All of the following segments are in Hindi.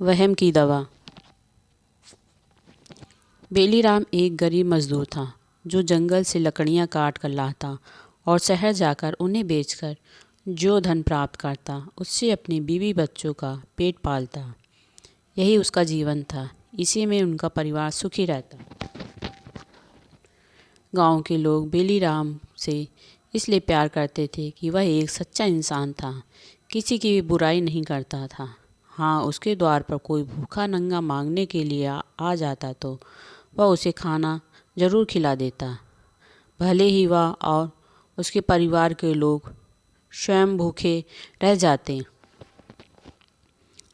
वहम की दवा। बेलीराम एक गरीब मजदूर था जो जंगल से लकड़ियां काट कर लाता और शहर जाकर उन्हें बेचकर जो धन प्राप्त करता उससे अपने बीवी बच्चों का पेट पालता। यही उसका जीवन था। इसी में उनका परिवार सुखी रहता। गांव के लोग बेलीराम से इसलिए प्यार करते थे कि वह एक सच्चा इंसान था, किसी की भी बुराई नहीं करता था। हाँ, उसके द्वार पर कोई भूखा नंगा मांगने के लिए आ जाता तो वह उसे खाना जरूर खिला देता, भले ही वह और उसके परिवार के लोग स्वयं भूखे रह जाते।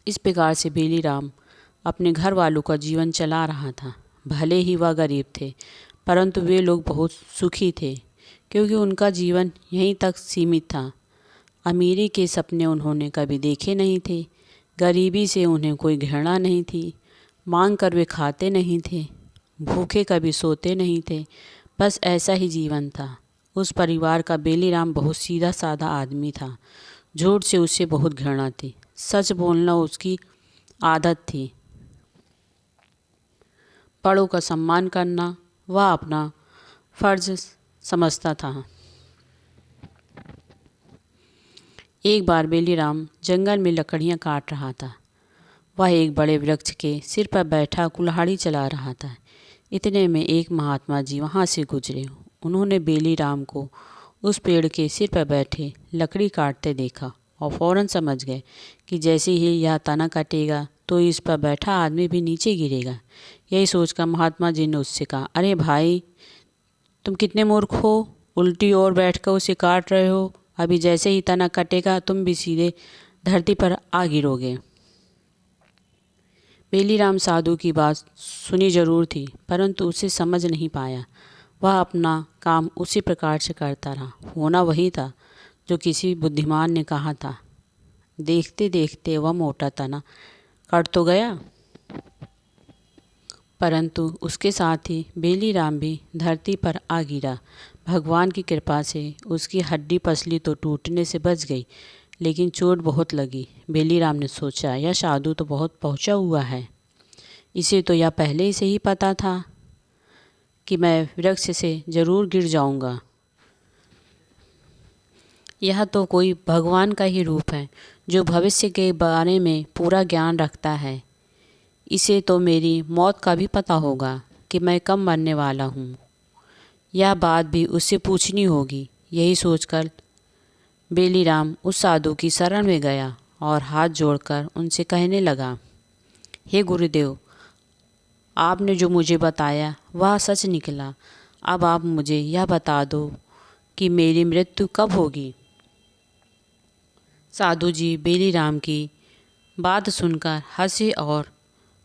इस प्रकार से बेलीराम अपने घर वालों का जीवन चला रहा था। भले ही वह गरीब थे, परंतु वे लोग बहुत सुखी थे, क्योंकि उनका जीवन यहीं तक सीमित था। अमीरी के सपने उन्होंने कभी देखे नहीं थे। गरीबी से उन्हें कोई घृणा नहीं थी। मांग कर वे खाते नहीं थे। भूखे कभी सोते नहीं थे। बस ऐसा ही जीवन था। उस परिवार का बेलीराम बहुत सीधा साधा आदमी था। झूठ से उससे बहुत घृणा थी। सच बोलना उसकी आदत थी। बड़ों का सम्मान करना वह अपना फर्ज समझता था। एक बार बेलीराम जंगल में लकड़ियां काट रहा था। वह एक बड़े वृक्ष के सिर पर बैठा कुल्हाड़ी चला रहा था। इतने में एक महात्मा जी वहां से गुजरे। उन्होंने बेलीराम को उस पेड़ के सिर पर बैठे लकड़ी काटते देखा और फौरन समझ गए कि जैसे ही यह तना कटेगा तो इस पर बैठा आदमी भी नीचे गिरेगा। यही सोचकर महात्मा जी ने उससे कहा, अरे भाई, तुम कितने मूर्ख हो, उल्टी ओर बैठकर उसे काट रहे हो। अभी जैसे ही तना कटेगा तुम भी सीधे धरती पर आ गिरोगे। बेलीराम साधु की बात सुनी जरूर थी, परंतु उसे समझ नहीं पाया। वह अपना काम उसी प्रकार से करता रहा। होना वही था जो किसी बुद्धिमान ने कहा था। देखते देखते वह मोटा तना कट तो गया, परंतु उसके साथ ही बेलीराम भी धरती पर आ गिरा। भगवान की कृपा से उसकी हड्डी पसली तो टूटने से बच गई, लेकिन चोट बहुत लगी। बेलीराम ने सोचा, यह साधु तो बहुत पहुंचा हुआ है। इसे तो यह पहले से ही पता था कि मैं वृक्ष से जरूर गिर जाऊंगा। यह तो कोई भगवान का ही रूप है जो भविष्य के बारे में पूरा ज्ञान रखता है। इसे तो मेरी मौत का भी पता होगा कि मैं कब मरने वाला हूँ। यह बात भी उससे पूछनी होगी। यही सोचकर बेलीराम उस साधु की शरण में गया और हाथ जोड़कर उनसे कहने लगा, हे गुरुदेव, आपने जो मुझे बताया वह सच निकला। अब आप मुझे यह बता दो कि मेरी मृत्यु कब होगी। साधु जी बेलीराम की बात सुनकर हंसे और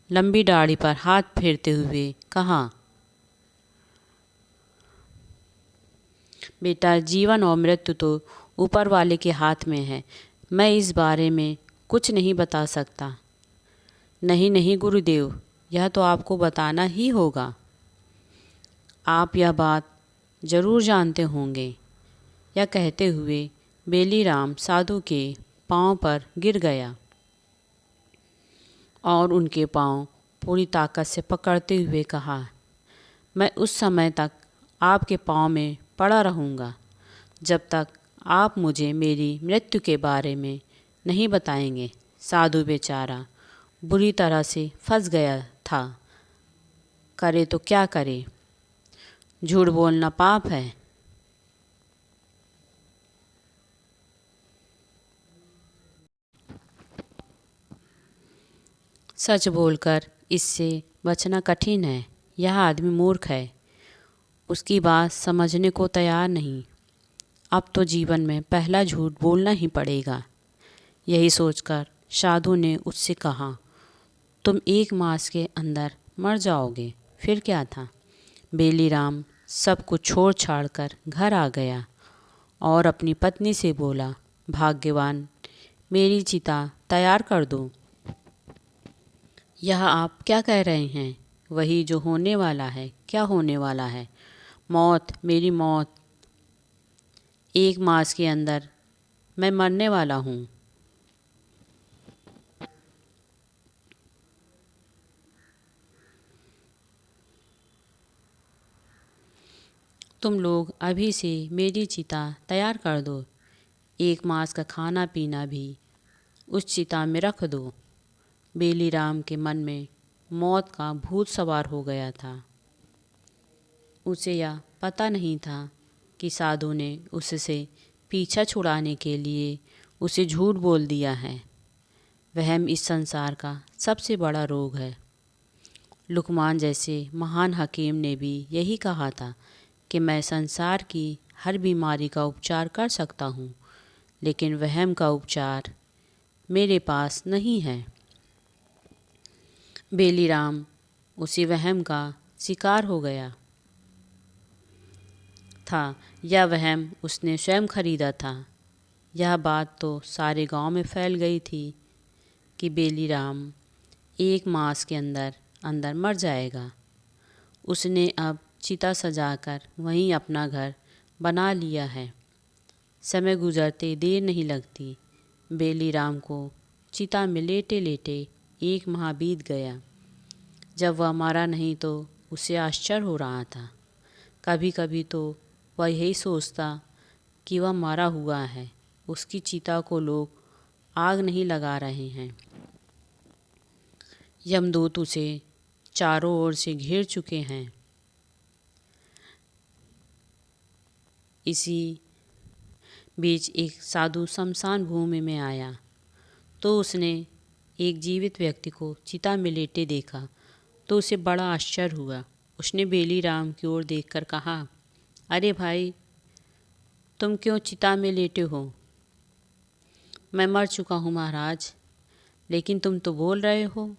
लंबी दाढ़ी पर हाथ फेरते हुए कहा, बेटा, जीवन और मृत्यु तो ऊपर वाले के हाथ में है। मैं इस बारे में कुछ नहीं बता सकता। नहीं नहीं गुरुदेव, यह तो आपको बताना ही होगा। आप यह बात जरूर जानते होंगे। यह कहते हुए बेलीराम साधु के पांव पर गिर गया और उनके पांव पूरी ताकत से पकड़ते हुए कहा, मैं उस समय तक आपके पांव में पड़ा रहूँगा जब तक आप मुझे मेरी मृत्यु के बारे में नहीं बताएंगे। साधु बेचारा बुरी तरह से फंस गया था। करे तो क्या करे, झूठ बोलना पाप है। सच बोलकर इससे बचना कठिन है। यह आदमी मूर्ख है, उसकी बात समझने को तैयार नहीं। अब तो जीवन में पहला झूठ बोलना ही पड़ेगा। यही सोचकर साधु ने उससे कहा, तुम 1 मास के अंदर मर जाओगे। फिर क्या था। बेलीराम सब कुछ छोड़ छाड़ कर घर आ गया और अपनी पत्नी से बोला, भाग्यवान, मेरी चिता तैयार कर दो। यह आप क्या कह रहे हैं। वही जो होने वाला है। क्या होने वाला है। मौत, मेरी मौत। 1 मास के अंदर मैं मरने वाला हूँ। तुम लोग अभी से मेरी चिता तैयार कर दो। 1 मास का खाना पीना भी उस चिता में रख दो। बेलीराम के मन में मौत का भूत सवार हो गया था। उसे यह पता नहीं था कि साधु ने उससे पीछा छुड़ाने के लिए उसे झूठ बोल दिया है। वहम इस संसार का सबसे बड़ा रोग है। लुकमान जैसे महान हकीम ने भी यही कहा था कि मैं संसार की हर बीमारी का उपचार कर सकता हूँ, लेकिन वहम का उपचार मेरे पास नहीं है। बेलीराम उसी वहम का शिकार हो गया था। यह वहम उसने स्वयं खरीदा था। यह बात तो सारे गांव में फैल गई थी कि बेलीराम 1 मास के अंदर अंदर मर जाएगा। उसने अब चिता सजाकर वहीं अपना घर बना लिया है। समय गुजरते देर नहीं लगती। बेलीराम को चिता में लेटे लेटे 1 माह बीत गया। जब वह मरा नहीं तो उसे आश्चर्य हो रहा था। कभी कभी तो वह यही सोचता कि वह मरा हुआ है, उसकी चिता को लोग आग नहीं लगा रहे हैं। यमदूत उसे चारों ओर से घेर चुके हैं। इसी बीच एक साधु शमशान भूमि में आया तो उसने एक जीवित व्यक्ति को चिता में लेटे देखा तो उसे बड़ा आश्चर्य हुआ। उसने बेलीराम की ओर देखकर कहा, अरे भाई, तुम क्यों चिता में लेटे हो? मैं मर चुका हूँ महाराज, लेकिन तुम तो बोल रहे हो,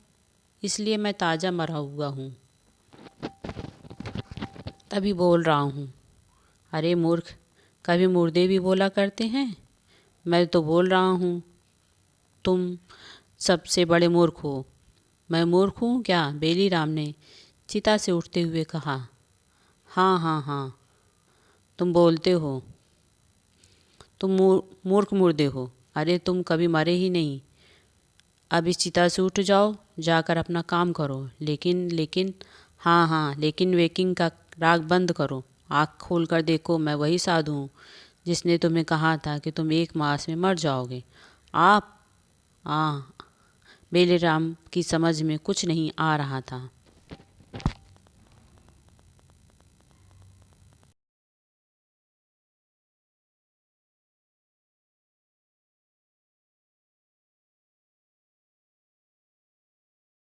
इसलिए मैं ताज़ा मरा हुआ हूँ, तभी बोल रहा हूँ। अरे मूर्ख, कभी मुर्दे भी बोला करते हैं? मैं तो बोल रहा हूँ, तुम सबसे बड़े मूर्ख हो। मैं मूर्ख हूँ क्या? बेलीराम ने चिता से उठते हुए कहा। हाँ हाँ हाँ, तुम बोलते हो, तुम मूर्ख मुर्दे हो। अरे तुम कभी मरे ही नहीं। अब इस चिता से उठ जाओ, जाकर अपना काम करो। लेकिन लेकिन हाँ हाँ, लेकिन वेकिंग का राग बंद करो। आँख खोल कर देखो, मैं वही साधु हूँ जिसने तुम्हें कहा था कि तुम 1 मास में मर जाओगे। आप बेलीराम की समझ में कुछ नहीं आ रहा था।